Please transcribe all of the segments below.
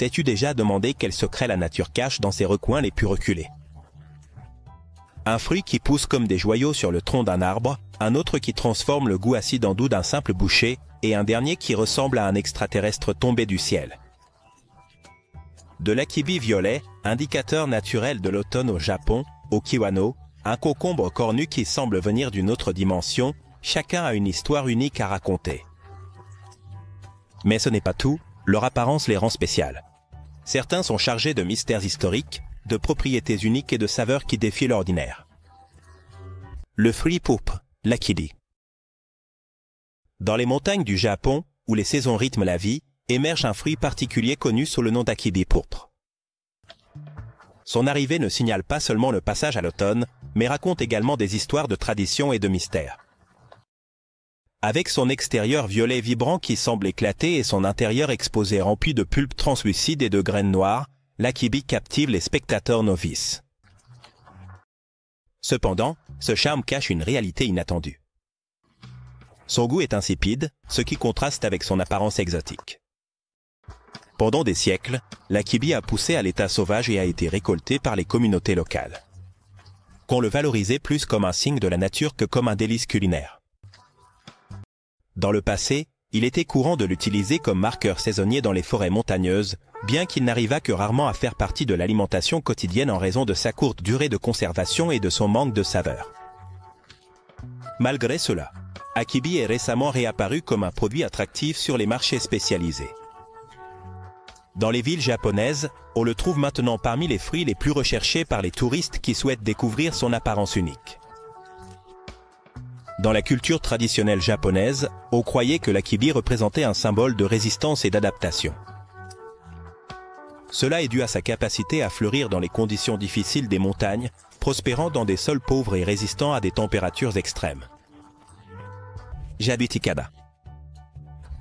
T'es-tu déjà demandé quel secret la nature cache dans ses recoins les plus reculés? Un fruit qui pousse comme des joyaux sur le tronc d'un arbre, un autre qui transforme le goût acide en doux d'un simple boucher, et un dernier qui ressemble à un extraterrestre tombé du ciel. De l'akibi violet, indicateur naturel de l'automne au Japon, au Kiwano, un concombre cornu qui semble venir d'une autre dimension, chacun a une histoire unique à raconter. Mais ce n'est pas tout, leur apparence les rend spéciales. Certains sont chargés de mystères historiques, de propriétés uniques et de saveurs qui défient l'ordinaire. Le fruit pourpre, l'akidi. Dans les montagnes du Japon, où les saisons rythment la vie, émerge un fruit particulier connu sous le nom d'akidi pourpre. Son arrivée ne signale pas seulement le passage à l'automne, mais raconte également des histoires de tradition et de mystère. Avec son extérieur violet vibrant qui semble éclater et son intérieur exposé rempli de pulpe translucide et de graines noires, l'akibi captive les spectateurs novices. Cependant, ce charme cache une réalité inattendue. Son goût est insipide, ce qui contraste avec son apparence exotique. Pendant des siècles, l'akibi a poussé à l'état sauvage et a été récolté par les communautés locales. Qu'on le valorisait plus comme un signe de la nature que comme un délice culinaire. Dans le passé, il était courant de l'utiliser comme marqueur saisonnier dans les forêts montagneuses, bien qu'il n'arrivât que rarement à faire partie de l'alimentation quotidienne en raison de sa courte durée de conservation et de son manque de saveur. Malgré cela, Akibi est récemment réapparu comme un produit attractif sur les marchés spécialisés. Dans les villes japonaises, on le trouve maintenant parmi les fruits les plus recherchés par les touristes qui souhaitent découvrir son apparence unique. Dans la culture traditionnelle japonaise, on croyait que l'akibi représentait un symbole de résistance et d'adaptation. Cela est dû à sa capacité à fleurir dans les conditions difficiles des montagnes, prospérant dans des sols pauvres et résistants à des températures extrêmes. Jabuticaba.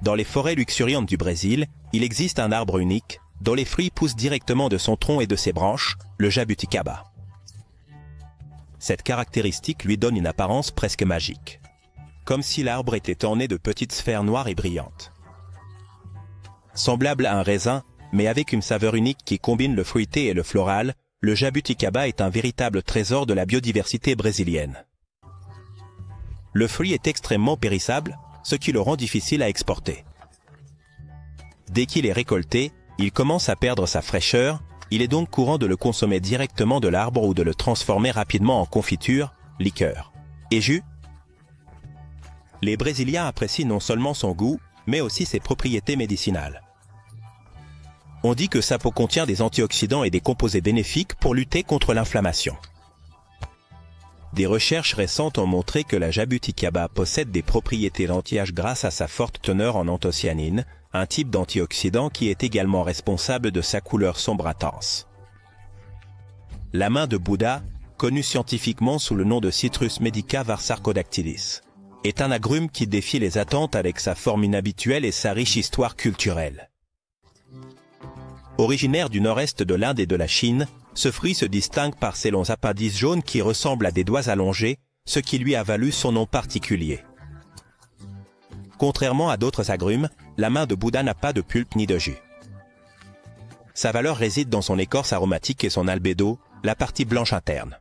Dans les forêts luxuriantes du Brésil, il existe un arbre unique, dont les fruits poussent directement de son tronc et de ses branches, le jabuticaba. Cette caractéristique lui donne une apparence presque magique, comme si l'arbre était orné de petites sphères noires et brillantes. Semblable à un raisin, mais avec une saveur unique qui combine le fruité et le floral, le jabuticaba est un véritable trésor de la biodiversité brésilienne. Le fruit est extrêmement périssable, ce qui le rend difficile à exporter. Dès qu'il est récolté, il commence à perdre sa fraîcheur, il est donc courant de le consommer directement de l'arbre ou de le transformer rapidement en confiture, liqueur et jus. Les Brésiliens apprécient non seulement son goût, mais aussi ses propriétés médicinales. On dit que sa peau contient des antioxydants et des composés bénéfiques pour lutter contre l'inflammation. Des recherches récentes ont montré que la jabuticaba possède des propriétés anti-âge grâce à sa forte teneur en anthocyanine, un type d'antioxydant qui est également responsable de sa couleur sombre intense. La main de Bouddha, connue scientifiquement sous le nom de Citrus medica var sarcodactylis, est un agrume qui défie les attentes avec sa forme inhabituelle et sa riche histoire culturelle. Originaire du nord-est de l'Inde et de la Chine, ce fruit se distingue par ses longs appendices jaunes qui ressemblent à des doigts allongés, ce qui lui a valu son nom particulier. Contrairement à d'autres agrumes, la main de Bouddha n'a pas de pulpe ni de jus. Sa valeur réside dans son écorce aromatique et son albédo, la partie blanche interne.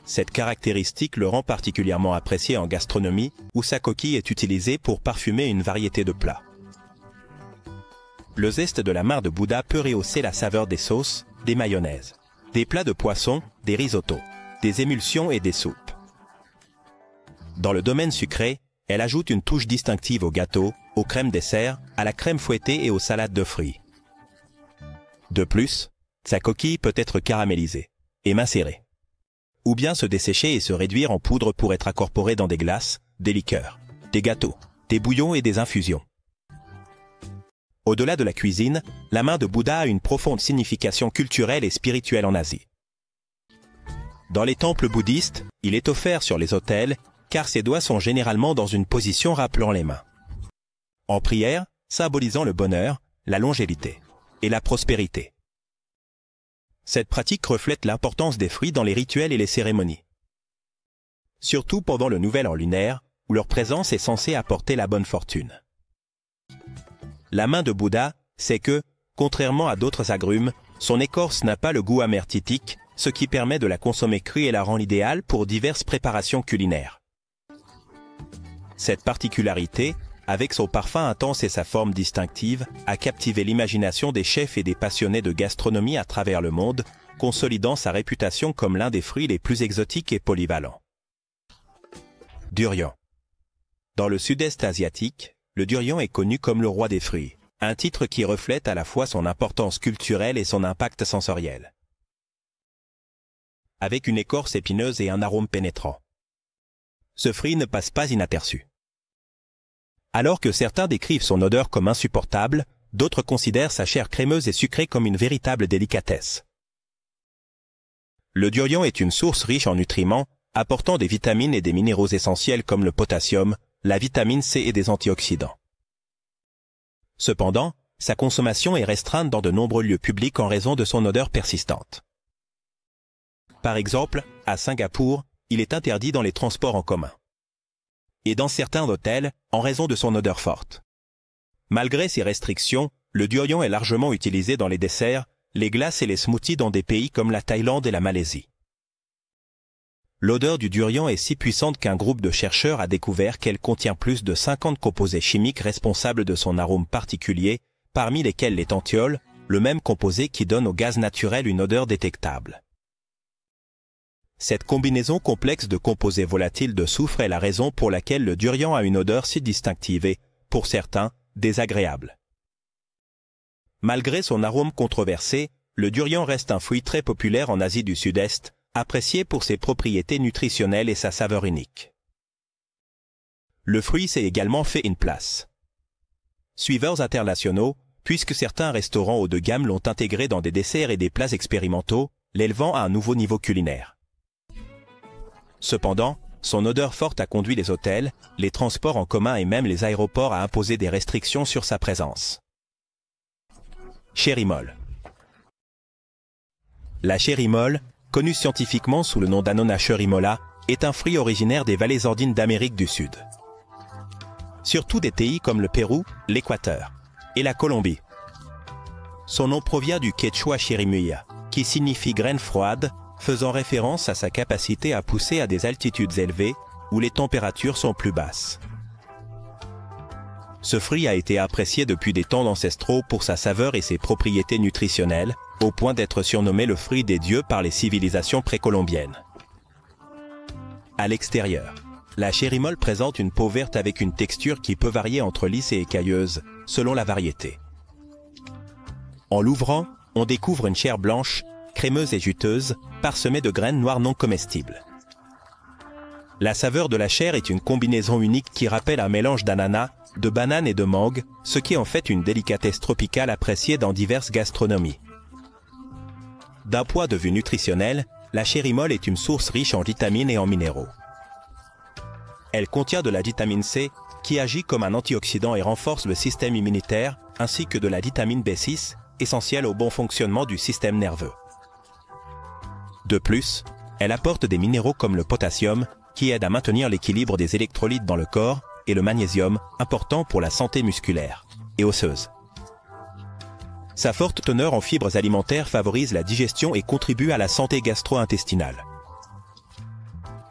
Cette caractéristique le rend particulièrement apprécié en gastronomie, où sa coquille est utilisée pour parfumer une variété de plats. Le zeste de la main de Bouddha peut rehausser la saveur des sauces, des mayonnaises, des plats de poisson, des risottos, des émulsions et des soupes. Dans le domaine sucré, elle ajoute une touche distinctive aux gâteaux, aux crèmes dessert, à la crème fouettée et aux salades de fruits. De plus, sa coquille peut être caramélisée et macérée, ou bien se dessécher et se réduire en poudre pour être incorporée dans des glaces, des liqueurs, des gâteaux, des bouillons et des infusions. Au-delà de la cuisine, la main de Bouddha a une profonde signification culturelle et spirituelle en Asie. Dans les temples bouddhistes, il est offert sur les autels, car ses doigts sont généralement dans une position rappelant les mains. En prière, symbolisant le bonheur, la longévité et la prospérité. Cette pratique reflète l'importance des fruits dans les rituels et les cérémonies. Surtout pendant le nouvel an lunaire, où leur présence est censée apporter la bonne fortune. La main de Bouddha, c'est que, contrairement à d'autres agrumes, son écorce n'a pas le goût amer typique, ce qui permet de la consommer crue et la rend idéale pour diverses préparations culinaires. Cette particularité, avec son parfum intense et sa forme distinctive, a captivé l'imagination des chefs et des passionnés de gastronomie à travers le monde, consolidant sa réputation comme l'un des fruits les plus exotiques et polyvalents. Durian. Dans le sud-est asiatique, le durian est connu comme le roi des fruits, un titre qui reflète à la fois son importance culturelle et son impact sensoriel. Avec une écorce épineuse et un arôme pénétrant. Ce fruit ne passe pas inaperçu. Alors que certains décrivent son odeur comme insupportable, d'autres considèrent sa chair crémeuse et sucrée comme une véritable délicatesse. Le durian est une source riche en nutriments, apportant des vitamines et des minéraux essentiels comme le potassium, la vitamine C et des antioxydants. Cependant, sa consommation est restreinte dans de nombreux lieux publics en raison de son odeur persistante. Par exemple, à Singapour, il est interdit dans les transports en commun. Et dans certains hôtels, en raison de son odeur forte. Malgré ces restrictions, le durian est largement utilisé dans les desserts, les glaces et les smoothies dans des pays comme la Thaïlande et la Malaisie. L'odeur du durian est si puissante qu'un groupe de chercheurs a découvert qu'elle contient plus de 50 composés chimiques responsables de son arôme particulier, parmi lesquels les thantiols, le même composé qui donne au gaz naturel une odeur détectable. Cette combinaison complexe de composés volatiles de soufre est la raison pour laquelle le durian a une odeur si distinctive et, pour certains, désagréable. Malgré son arôme controversé, le durian reste un fruit très populaire en Asie du Sud-Est, apprécié pour ses propriétés nutritionnelles et sa saveur unique. Le fruit s'est également fait une place. Suiveurs internationaux, puisque certains restaurants haut de gamme l'ont intégré dans des desserts et des plats expérimentaux, l'élevant à un nouveau niveau culinaire. Cependant, son odeur forte a conduit les hôtels, les transports en commun et même les aéroports à imposer des restrictions sur sa présence. Cherry molle. La cherry molle, connue scientifiquement sous le nom d'Annona cherrymola, est un fruit originaire des vallées andines d'Amérique du Sud. Surtout des pays comme le Pérou, l'Équateur et la Colombie. Son nom provient du quechua chirimuya, qui signifie graine froide, faisant référence à sa capacité à pousser à des altitudes élevées où les températures sont plus basses. Ce fruit a été apprécié depuis des temps ancestraux pour sa saveur et ses propriétés nutritionnelles, au point d'être surnommé le fruit des dieux par les civilisations précolombiennes. À l'extérieur, la cherry molle présente une peau verte avec une texture qui peut varier entre lisse et écailleuse, selon la variété. En l'ouvrant, on découvre une chair blanche, crémeuse et juteuse, parsemée de graines noires non comestibles. La saveur de la chair est une combinaison unique qui rappelle un mélange d'ananas, de bananes et de mangue, ce qui est en fait une délicatesse tropicale appréciée dans diverses gastronomies. D'un point de vue nutritionnel, la cherry molle est une source riche en vitamines et en minéraux. Elle contient de la vitamine C, qui agit comme un antioxydant et renforce le système immunitaire, ainsi que de la vitamine B6, essentielle au bon fonctionnement du système nerveux. De plus, elle apporte des minéraux comme le potassium, qui aide à maintenir l'équilibre des électrolytes dans le corps, et le magnésium, important pour la santé musculaire et osseuse. Sa forte teneur en fibres alimentaires favorise la digestion et contribue à la santé gastro-intestinale.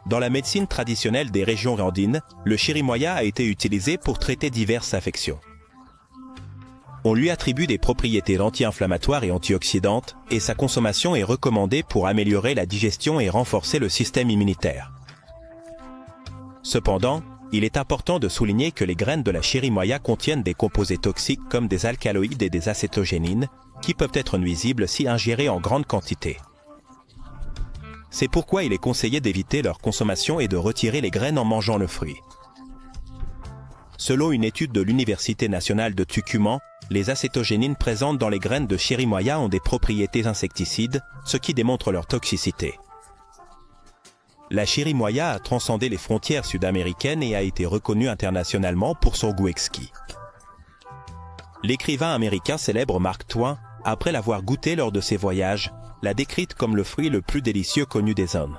Dans la médecine traditionnelle des régions andines, le chirimoya a été utilisé pour traiter diverses affections. On lui attribue des propriétés anti-inflammatoires et antioxydantes, et sa consommation est recommandée pour améliorer la digestion et renforcer le système immunitaire. Cependant, il est important de souligner que les graines de la chirimoya contiennent des composés toxiques comme des alcaloïdes et des acétogénines, qui peuvent être nuisibles si ingérés en grande quantité. C'est pourquoi il est conseillé d'éviter leur consommation et de retirer les graines en mangeant le fruit. Selon une étude de l'Université nationale de Tucumán, les acétogénines présentes dans les graines de chirimoya ont des propriétés insecticides, ce qui démontre leur toxicité. La chirimoya a transcendé les frontières sud-américaines et a été reconnue internationalement pour son goût exquis. L'écrivain américain célèbre Mark Twain, après l'avoir goûté lors de ses voyages, l'a décrite comme le fruit le plus délicieux connu des hommes.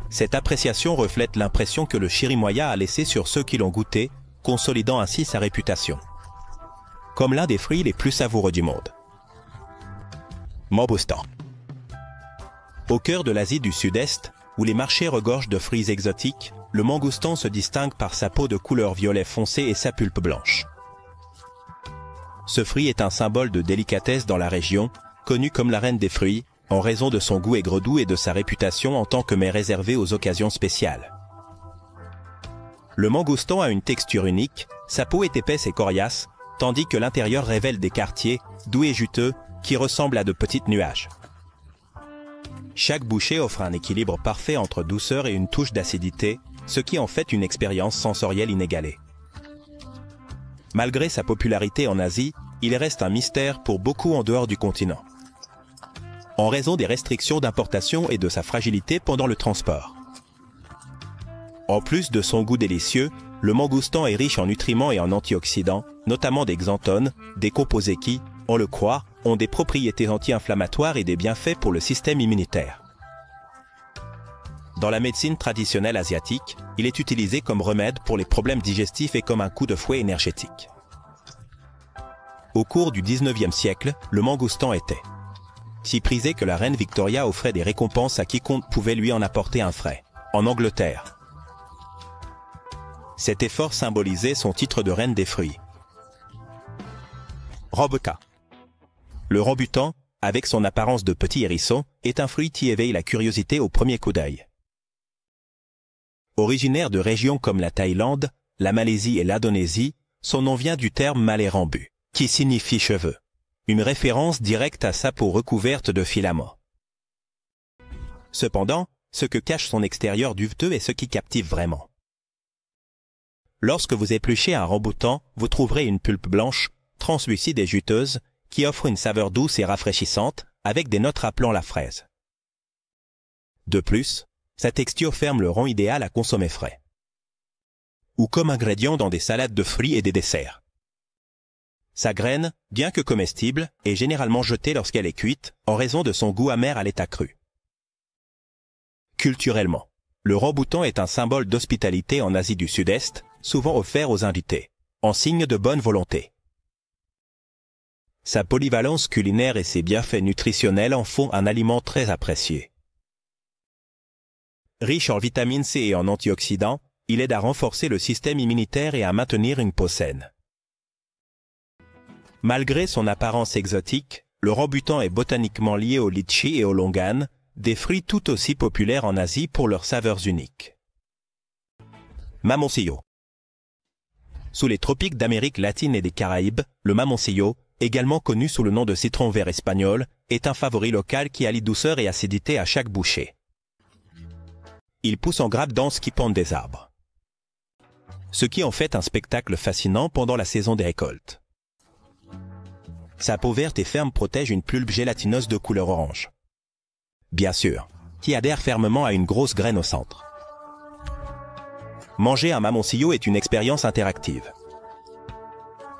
Cette appréciation reflète l'impression que le chirimoya a laissée sur ceux qui l'ont goûté, consolidant ainsi sa réputation. comme l'un des fruits les plus savoureux du monde. Mangoustan. Au cœur de l'Asie du Sud-Est, où les marchés regorgent de fruits exotiques, le mangoustan se distingue par sa peau de couleur violet foncé et sa pulpe blanche. Ce fruit est un symbole de délicatesse dans la région, connu comme la reine des fruits, en raison de son goût aigre-doux et de sa réputation en tant que mets réservé aux occasions spéciales. Le mangoustan a une texture unique, sa peau est épaisse et coriace, tandis que l'intérieur révèle des quartiers, doux et juteux, qui ressemblent à de petits nuages. Chaque bouchée offre un équilibre parfait entre douceur et une touche d'acidité, ce qui en fait une expérience sensorielle inégalée. Malgré sa popularité en Asie, il reste un mystère pour beaucoup en dehors du continent, en raison des restrictions d'importation et de sa fragilité pendant le transport. En plus de son goût délicieux, le mangoustan est riche en nutriments et en antioxydants, notamment des xanthones, des composés qui, on le croit, ont des propriétés anti-inflammatoires et des bienfaits pour le système immunitaire. Dans la médecine traditionnelle asiatique, il est utilisé comme remède pour les problèmes digestifs et comme un coup de fouet énergétique. Au cours du 19e siècle, le mangoustan était si prisé que la reine Victoria offrait des récompenses à quiconque pouvait lui en apporter un frais. En Angleterre, cet effort symbolisait son titre de reine des fruits. Rambutan. Le rambutan, avec son apparence de petit hérisson, est un fruit qui éveille la curiosité au premier coup d'œil. Originaire de régions comme la Thaïlande, la Malaisie et l'Indonésie, son nom vient du terme malais rambu, qui signifie cheveux, une référence directe à sa peau recouverte de filaments. Cependant, ce que cache son extérieur duveteux est ce qui captive vraiment. Lorsque vous épluchez un rambutan, vous trouverez une pulpe blanche, translucide et juteuse, qui offre une saveur douce et rafraîchissante, avec des notes rappelant la fraise. De plus, sa texture ferme le rang idéal à consommer frais, ou comme ingrédient dans des salades de fruits et des desserts. Sa graine, bien que comestible, est généralement jetée lorsqu'elle est cuite, en raison de son goût amer à l'état cru. Culturellement, le rambutan est un symbole d'hospitalité en Asie du Sud-Est, souvent offert aux invités, en signe de bonne volonté. Sa polyvalence culinaire et ses bienfaits nutritionnels en font un aliment très apprécié. Riche en vitamine C et en antioxydants, il aide à renforcer le système immunitaire et à maintenir une peau saine. Malgré son apparence exotique, le rambutan est botaniquement lié au litchi et au longan, des fruits tout aussi populaires en Asie pour leurs saveurs uniques. Mamoncillo. Sous les tropiques d'Amérique latine et des Caraïbes, le mamoncillo, également connu sous le nom de citron vert espagnol, est un favori local qui allie douceur et acidité à chaque bouchée. Il pousse en grappes denses qui pendent des arbres, ce qui en fait un spectacle fascinant pendant la saison des récoltes. Sa peau verte et ferme protège une pulpe gélatineuse de couleur orange, bien sûr, qui adhère fermement à une grosse graine au centre. Manger un mamoncillo est une expérience interactive.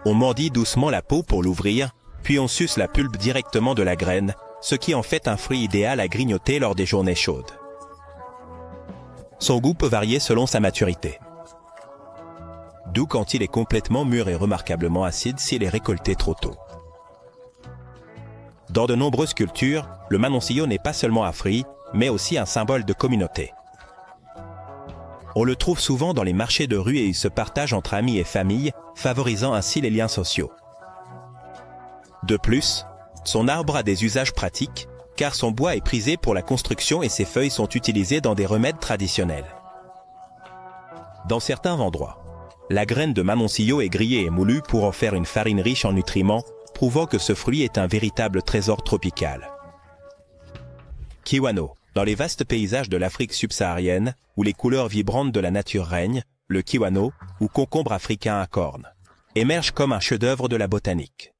On mordit doucement la peau pour l'ouvrir, puis on suce la pulpe directement de la graine, ce qui en fait un fruit idéal à grignoter lors des journées chaudes. Son goût peut varier selon sa maturité, doux quand il est complètement mûr et remarquablement acide s'il est récolté trop tôt. Dans de nombreuses cultures, le mamoncillo n'est pas seulement un fruit, mais aussi un symbole de communauté. On le trouve souvent dans les marchés de rue et il se partage entre amis et famille, favorisant ainsi les liens sociaux. De plus, son arbre a des usages pratiques, car son bois est prisé pour la construction et ses feuilles sont utilisées dans des remèdes traditionnels. Dans certains endroits, la graine de mamoncillo est grillée et moulue pour en faire une farine riche en nutriments, prouvant que ce fruit est un véritable trésor tropical. Kiwano. Dans les vastes paysages de l'Afrique subsaharienne, où les couleurs vibrantes de la nature règnent, le kiwano, ou concombre africain à cornes, émerge comme un chef-d'œuvre de la botanique.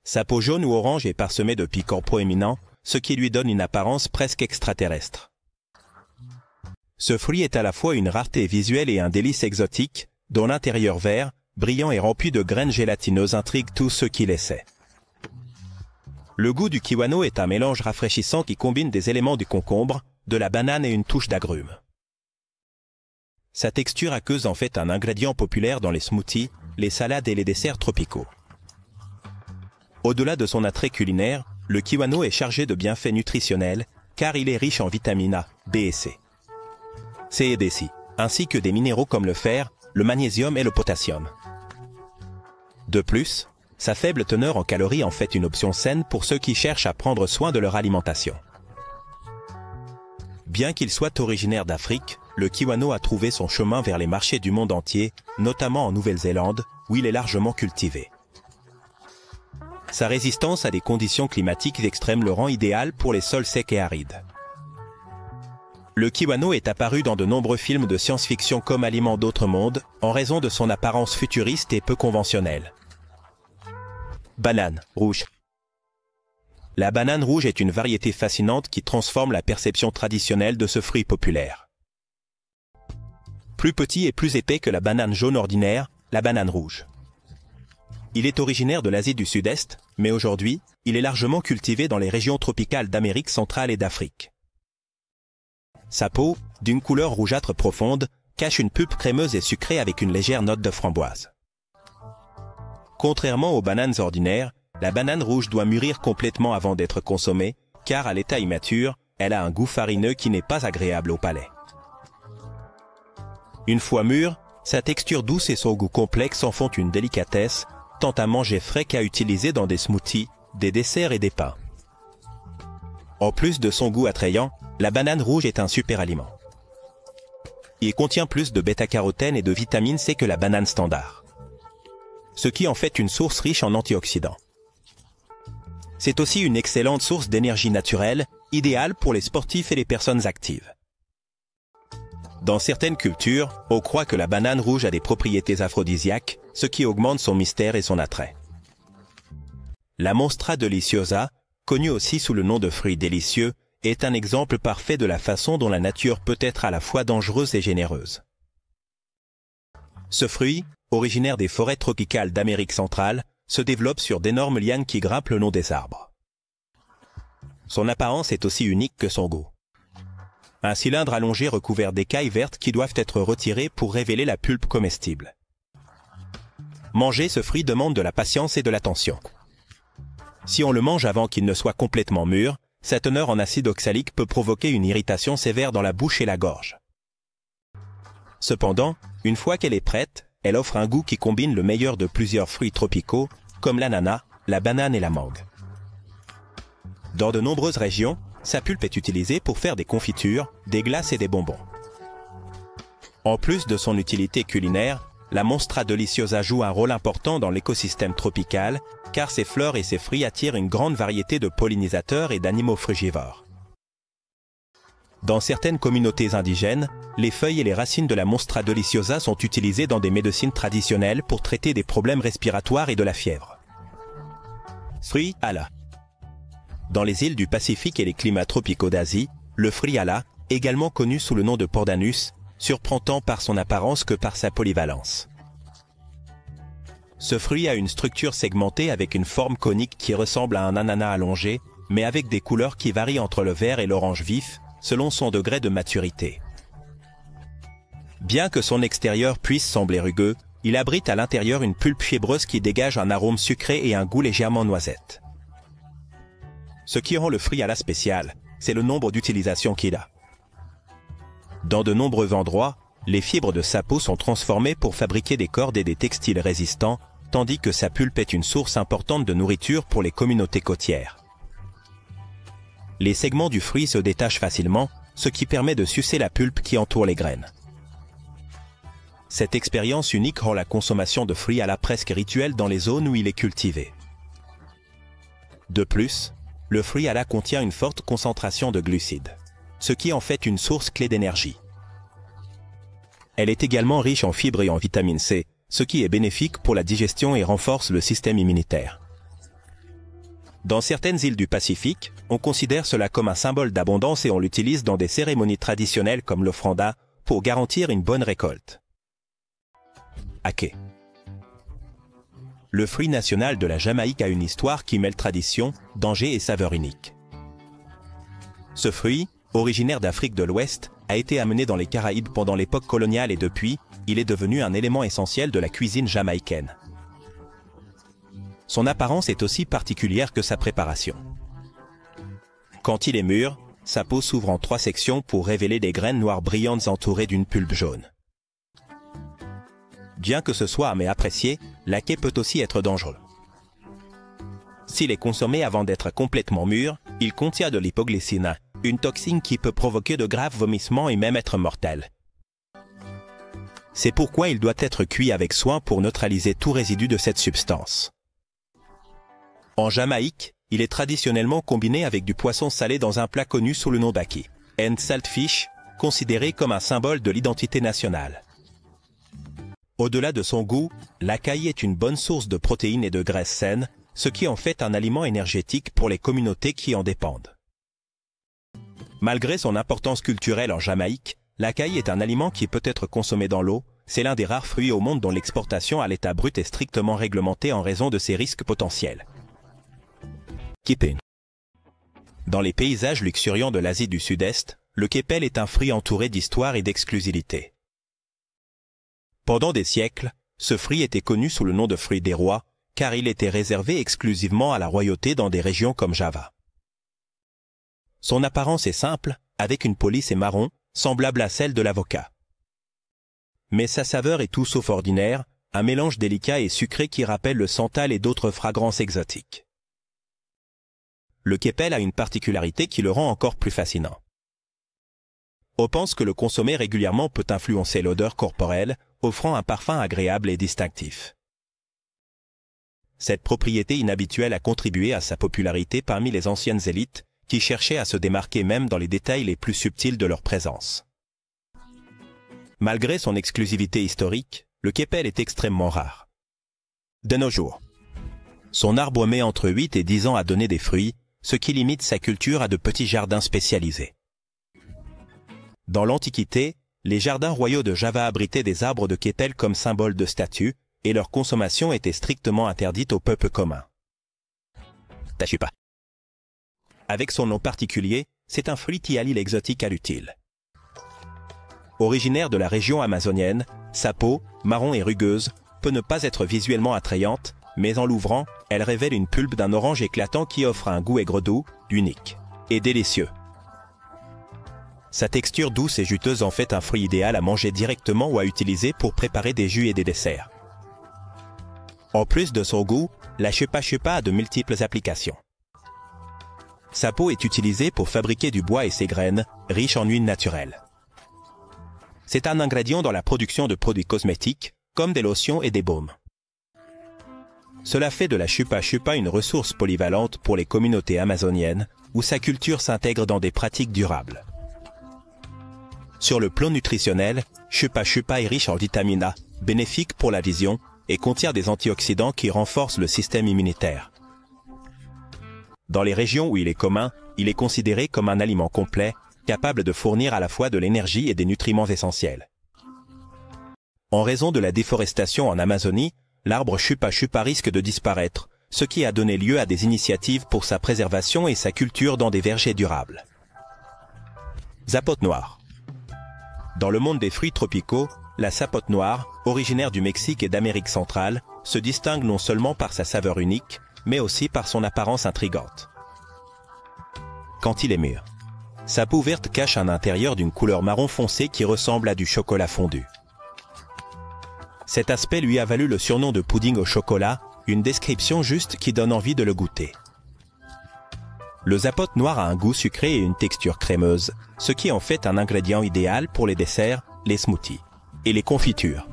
Sa peau jaune ou orange est parsemée de piquants proéminents, ce qui lui donne une apparence presque extraterrestre. Ce fruit est à la fois une rareté visuelle et un délice exotique, dont l'intérieur vert, brillant et rempli de graines gélatineuses intrigue tous ceux qui l'essaient. Le goût du kiwano est un mélange rafraîchissant qui combine des éléments du concombre, de la banane et une touche d'agrumes. Sa texture aqueuse en fait un ingrédient populaire dans les smoothies, les salades et les desserts tropicaux. Au-delà de son attrait culinaire, le kiwano est chargé de bienfaits nutritionnels car il est riche en vitamines A, B et C. C et D, ainsi que des minéraux comme le fer, le magnésium et le potassium. De plus, sa faible teneur en calories en fait une option saine pour ceux qui cherchent à prendre soin de leur alimentation. Bien qu'il soit originaire d'Afrique, le kiwano a trouvé son chemin vers les marchés du monde entier, notamment en Nouvelle-Zélande, où il est largement cultivé. Sa résistance à des conditions climatiques extrêmes le rend idéal pour les sols secs et arides. Le kiwano est apparu dans de nombreux films de science-fiction comme Aliment d'autres mondes, en raison de son apparence futuriste et peu conventionnelle. Banane rouge. La banane rouge est une variété fascinante qui transforme la perception traditionnelle de ce fruit populaire. Plus petit et plus épais que la banane jaune ordinaire, la banane rouge. Il est originaire de l'Asie du Sud-Est, mais aujourd'hui, il est largement cultivé dans les régions tropicales d'Amérique centrale et d'Afrique. Sa peau, d'une couleur rougeâtre profonde, cache une pulpe crémeuse et sucrée avec une légère note de framboise. Contrairement aux bananes ordinaires, la banane rouge doit mûrir complètement avant d'être consommée, car à l'état immature, elle a un goût farineux qui n'est pas agréable au palais. Une fois mûre, sa texture douce et son goût complexe en font une délicatesse, tant à manger frais qu'à utiliser dans des smoothies, des desserts et des pains. En plus de son goût attrayant, la banane rouge est un super aliment. Il contient plus de bêta-carotène et de vitamine C que la banane standard, ce qui en fait une source riche en antioxydants. C'est aussi une excellente source d'énergie naturelle, idéale pour les sportifs et les personnes actives. Dans certaines cultures, on croit que la banane rouge a des propriétés aphrodisiaques, ce qui augmente son mystère et son attrait. La Monstra deliciosa, connue aussi sous le nom de fruit délicieux, est un exemple parfait de la façon dont la nature peut être à la fois dangereuse et généreuse. Ce fruit, originaire des forêts tropicales d'Amérique centrale, se développe sur d'énormes lianes qui grimpent le long des arbres. Son apparence est aussi unique que son goût. Un cylindre allongé recouvert d'écailles vertes qui doivent être retirées pour révéler la pulpe comestible. Manger ce fruit demande de la patience et de l'attention. Si on le mange avant qu'il ne soit complètement mûr, sa teneur en acide oxalique peut provoquer une irritation sévère dans la bouche et la gorge. Cependant, une fois qu'elle est prête, elle offre un goût qui combine le meilleur de plusieurs fruits tropicaux, comme l'ananas, la banane et la mangue. Dans de nombreuses régions, sa pulpe est utilisée pour faire des confitures, des glaces et des bonbons. En plus de son utilité culinaire, la Monstra deliciosa joue un rôle important dans l'écosystème tropical, car ses fleurs et ses fruits attirent une grande variété de pollinisateurs et d'animaux frugivores. Dans certaines communautés indigènes, les feuilles et les racines de la Monstra deliciosa sont utilisées dans des médecines traditionnelles pour traiter des problèmes respiratoires et de la fièvre. Fruit ala. Dans les îles du Pacifique et les climats tropicaux d'Asie, le fruit ala, également connu sous le nom de pordanus, surprend tant par son apparence que par sa polyvalence. Ce fruit a une structure segmentée avec une forme conique qui ressemble à un ananas allongé, mais avec des couleurs qui varient entre le vert et l'orange vif, selon son degré de maturité. Bien que son extérieur puisse sembler rugueux, il abrite à l'intérieur une pulpe fibreuse qui dégage un arôme sucré et un goût légèrement noisette. Ce qui rend le fruit ala spécial, c'est le nombre d'utilisations qu'il a. Dans de nombreux endroits, les fibres de sa peau sont transformées pour fabriquer des cordes et des textiles résistants, tandis que sa pulpe est une source importante de nourriture pour les communautés côtières. Les segments du fruit se détachent facilement, ce qui permet de sucer la pulpe qui entoure les graines. Cette expérience unique rend la consommation de fruits ala presque rituelle dans les zones où il est cultivé. De plus, le fruit ala contient une forte concentration de glucides, ce qui en fait une source clé d'énergie. Elle est également riche en fibres et en vitamine C, ce qui est bénéfique pour la digestion et renforce le système immunitaire. Dans certaines îles du Pacifique, on considère cela comme un symbole d'abondance et on l'utilise dans des cérémonies traditionnelles comme l'ofranda pour garantir une bonne récolte. Aké. Le fruit national de la Jamaïque a une histoire qui mêle tradition, danger et saveur unique. Ce fruit, originaire d'Afrique de l'Ouest, a été amené dans les Caraïbes pendant l'époque coloniale et depuis, il est devenu un élément essentiel de la cuisine jamaïcaine. Son apparence est aussi particulière que sa préparation. Quand il est mûr, sa peau s'ouvre en 3 sections pour révéler des graines noires brillantes entourées d'une pulpe jaune. Bien que ce soit aimé apprécié, l'aké peut aussi être dangereux. S'il est consommé avant d'être complètement mûr, il contient de l'hypoglycine, une toxine qui peut provoquer de graves vomissements et même être mortel. C'est pourquoi il doit être cuit avec soin pour neutraliser tout résidu de cette substance. En Jamaïque, il est traditionnellement combiné avec du poisson salé dans un plat connu sous le nom d'aki, and saltfish, considéré comme un symbole de l'identité nationale. Au-delà de son goût, l'acaï est une bonne source de protéines et de graisses saines, ce qui en fait un aliment énergétique pour les communautés qui en dépendent. Malgré son importance culturelle en Jamaïque, l'acaï est un aliment qui peut être consommé dans l'eau. C'est l'un des rares fruits au monde dont l'exportation à l'état brut est strictement réglementée en raison de ses risques potentiels. Kipin. Dans les paysages luxuriants de l'Asie du Sud-Est, le kepel est un fruit entouré d'histoire et d'exclusivité. Pendant des siècles, ce fruit était connu sous le nom de fruit des rois, car il était réservé exclusivement à la royauté dans des régions comme Java. Son apparence est simple, avec une peau lisse et marron, semblable à celle de l'avocat. Mais sa saveur est tout sauf ordinaire, un mélange délicat et sucré qui rappelle le santal et d'autres fragrances exotiques. Le kepel a une particularité qui le rend encore plus fascinant. On pense que le consommer régulièrement peut influencer l'odeur corporelle, offrant un parfum agréable et distinctif. Cette propriété inhabituelle a contribué à sa popularité parmi les anciennes élites, qui cherchaient à se démarquer même dans les détails les plus subtils de leur présence. Malgré son exclusivité historique, le kepel est extrêmement rare. De nos jours, son arbre met entre 8 et 10 ans à donner des fruits, ce qui limite sa culture à de petits jardins spécialisés. Dans l'Antiquité, les jardins royaux de Java abritaient des arbres de kepel comme symbole de statut, et leur consommation était strictement interdite au peuple commun. Tachupa. Avec son nom particulier, c'est un fruit qui allie l'exotique à l'utile. Originaire de la région amazonienne, sa peau, marron et rugueuse, peut ne pas être visuellement attrayante, mais en l'ouvrant, elle révèle une pulpe d'un orange éclatant qui offre un goût aigre-doux, unique et délicieux. Sa texture douce et juteuse en fait un fruit idéal à manger directement ou à utiliser pour préparer des jus et des desserts. En plus de son goût, la chupa-chupa a de multiples applications. Sa peau est utilisée pour fabriquer du bois et ses graines, riches en huile naturelle. C'est un ingrédient dans la production de produits cosmétiques, comme des lotions et des baumes. Cela fait de la chupa-chupa une ressource polyvalente pour les communautés amazoniennes, où sa culture s'intègre dans des pratiques durables. Sur le plan nutritionnel, chupa-chupa est riche en vitamine A, bénéfique pour la vision, et contient des antioxydants qui renforcent le système immunitaire. Dans les régions où il est commun, il est considéré comme un aliment complet, capable de fournir à la fois de l'énergie et des nutriments essentiels. En raison de la déforestation en Amazonie, l'arbre chupa-chupa risque de disparaître, ce qui a donné lieu à des initiatives pour sa préservation et sa culture dans des vergers durables. Zapote noire. Dans le monde des fruits tropicaux, la sapote noire, originaire du Mexique et d'Amérique centrale, se distingue non seulement par sa saveur unique, mais aussi par son apparence intrigante. Quand il est mûr, sa peau verte cache un intérieur d'une couleur marron foncé qui ressemble à du chocolat fondu. Cet aspect lui a valu le surnom de pudding au chocolat, une description juste qui donne envie de le goûter. Le zapote noir a un goût sucré et une texture crémeuse, ce qui en fait un ingrédient idéal pour les desserts, les smoothies et les confitures.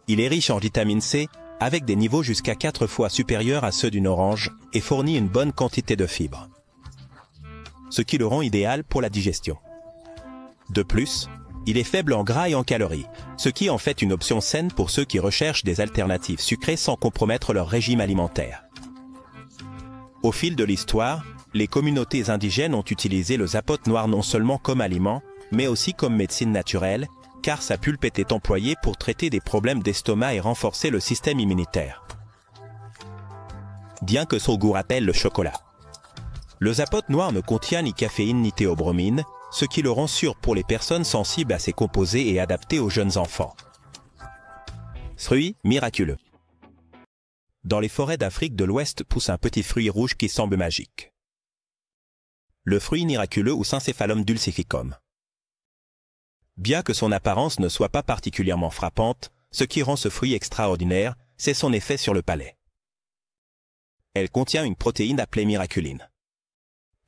Il est riche en vitamine C, avec des niveaux jusqu'à 4 fois supérieurs à ceux d'une orange et fournit une bonne quantité de fibres, ce qui le rend idéal pour la digestion. De plus, il est faible en gras et en calories, ce qui en fait une option saine pour ceux qui recherchent des alternatives sucrées sans compromettre leur régime alimentaire. Au fil de l'histoire, les communautés indigènes ont utilisé le zapote noir non seulement comme aliment, mais aussi comme médecine naturelle, car sa pulpe était employée pour traiter des problèmes d'estomac et renforcer le système immunitaire. Bien que son goût rappelle le chocolat. Le zapote noir ne contient ni caféine ni théobromine, ce qui le rend sûr pour les personnes sensibles à ces composés et adapté aux jeunes enfants. Fruit miraculeux. Dans les forêts d'Afrique de l'Ouest pousse un petit fruit rouge qui semble magique. Le fruit miraculeux ou Syncéphalum dulcificum. Bien que son apparence ne soit pas particulièrement frappante, ce qui rend ce fruit extraordinaire, c'est son effet sur le palais. Elle contient une protéine appelée miraculine,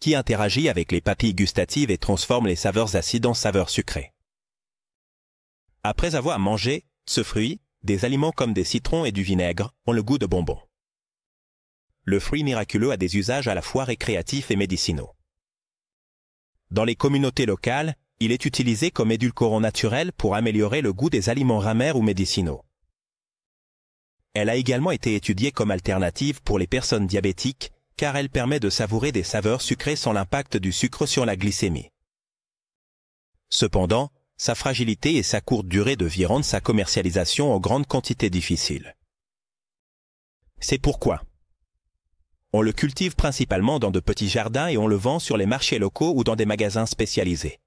qui interagit avec les papilles gustatives et transforme les saveurs acides en saveurs sucrées. Après avoir mangé ce fruit, des aliments comme des citrons et du vinaigre ont le goût de bonbons. Le fruit miraculeux a des usages à la fois récréatifs et médicinaux. Dans les communautés locales, il est utilisé comme édulcorant naturel pour améliorer le goût des aliments amers ou médicinaux. Elle a également été étudiée comme alternative pour les personnes diabétiques, car elle permet de savourer des saveurs sucrées sans l'impact du sucre sur la glycémie. Cependant, sa fragilité et sa courte durée de vie rendent sa commercialisation en grande quantité difficile. C'est pourquoi on le cultive principalement dans de petits jardins et on le vend sur les marchés locaux ou dans des magasins spécialisés.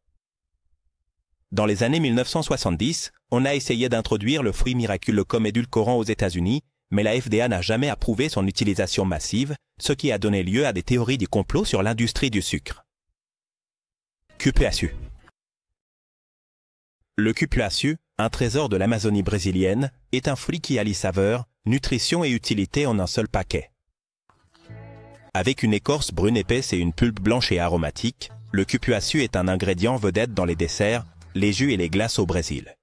Dans les années 1970, on a essayé d'introduire le fruit miraculeux comme édulcorant aux États-Unis, mais la FDA n'a jamais approuvé son utilisation massive, ce qui a donné lieu à des théories du complot sur l'industrie du sucre. Cupuaçu. Le cupuaçu, un trésor de l'Amazonie brésilienne, est un fruit qui allie saveur, nutrition et utilité en un seul paquet. Avec une écorce brune épaisse et une pulpe blanche et aromatique, le cupuaçu est un ingrédient vedette dans les desserts, les jus et les glaces au Brésil.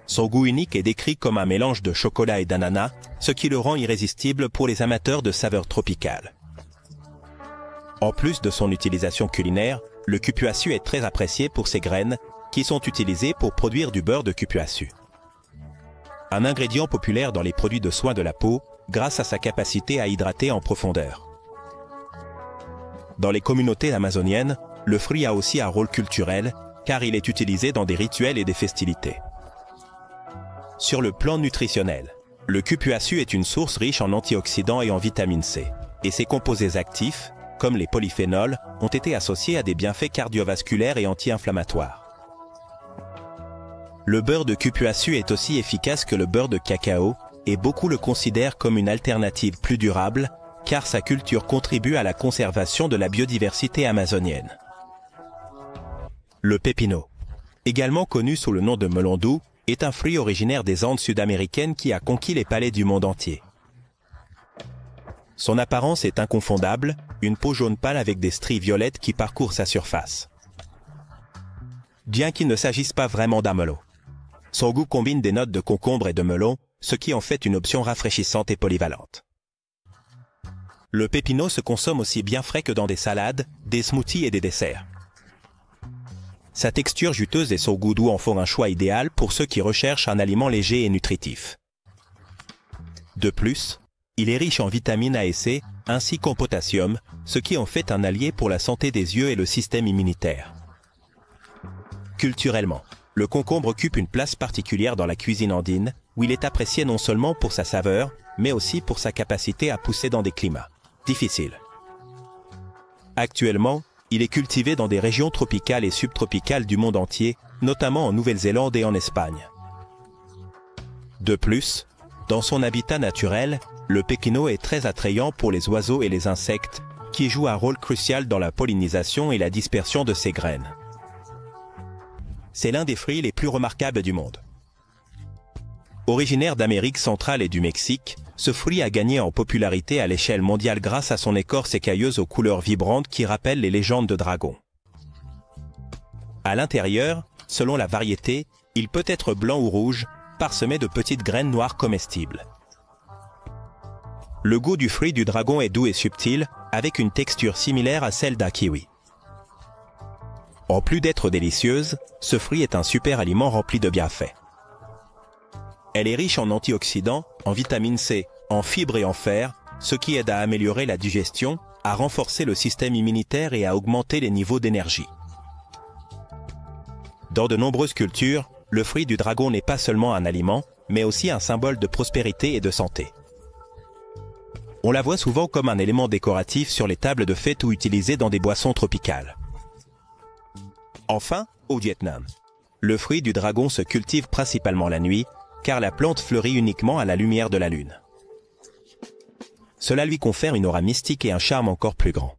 Son goût unique est décrit comme un mélange de chocolat et d'ananas, ce qui le rend irrésistible pour les amateurs de saveurs tropicales. En plus de son utilisation culinaire, le cupuaçu est très apprécié pour ses graines, qui sont utilisées pour produire du beurre de cupuaçu. Un ingrédient populaire dans les produits de soins de la peau, grâce à sa capacité à hydrater en profondeur. Dans les communautés amazoniennes, le fruit a aussi un rôle culturel, car il est utilisé dans des rituels et des festivités. Sur le plan nutritionnel, le cupuaçu est une source riche en antioxydants et en vitamine C, et ses composés actifs, comme les polyphénols, ont été associés à des bienfaits cardiovasculaires et anti-inflammatoires. Le beurre de cupuaçu est aussi efficace que le beurre de cacao, et beaucoup le considèrent comme une alternative plus durable, car sa culture contribue à la conservation de la biodiversité amazonienne. Le pépino, également connu sous le nom de melon doux, est un fruit originaire des Andes sud-américaines qui a conquis les palais du monde entier. Son apparence est inconfondable, une peau jaune pâle avec des stries violettes qui parcourent sa surface. Bien qu'il ne s'agisse pas vraiment d'un melon, son goût combine des notes de concombre et de melon, ce qui en fait une option rafraîchissante et polyvalente. Le pépino se consomme aussi bien frais que dans des salades, des smoothies et des desserts. Sa texture juteuse et son goût doux en font un choix idéal pour ceux qui recherchent un aliment léger et nutritif. De plus, il est riche en vitamines A et C, ainsi qu'en potassium, ce qui en fait un allié pour la santé des yeux et le système immunitaire. Culturellement, le concombre occupe une place particulière dans la cuisine andine, où il est apprécié non seulement pour sa saveur, mais aussi pour sa capacité à pousser dans des climats difficiles. Actuellement, il est cultivé dans des régions tropicales et subtropicales du monde entier, notamment en Nouvelle-Zélande et en Espagne. De plus, dans son habitat naturel, le pépino est très attrayant pour les oiseaux et les insectes, qui jouent un rôle crucial dans la pollinisation et la dispersion de ses graines. C'est l'un des fruits les plus remarquables du monde. Originaire d'Amérique centrale et du Mexique, ce fruit a gagné en popularité à l'échelle mondiale grâce à son écorce écailleuse aux couleurs vibrantes qui rappellent les légendes de dragons. À l'intérieur, selon la variété, il peut être blanc ou rouge, parsemé de petites graines noires comestibles. Le goût du fruit du dragon est doux et subtil, avec une texture similaire à celle d'un kiwi. En plus d'être délicieuse, ce fruit est un super aliment rempli de bienfaits. Elle est riche en antioxydants, en vitamine C, en fibres et en fer, ce qui aide à améliorer la digestion, à renforcer le système immunitaire et à augmenter les niveaux d'énergie. Dans de nombreuses cultures, le fruit du dragon n'est pas seulement un aliment, mais aussi un symbole de prospérité et de santé. On la voit souvent comme un élément décoratif sur les tables de fête ou utilisé dans des boissons tropicales. Enfin, au Vietnam. Le fruit du dragon se cultive principalement la nuit, car la plante fleurit uniquement à la lumière de la lune. Cela lui confère une aura mystique et un charme encore plus grand.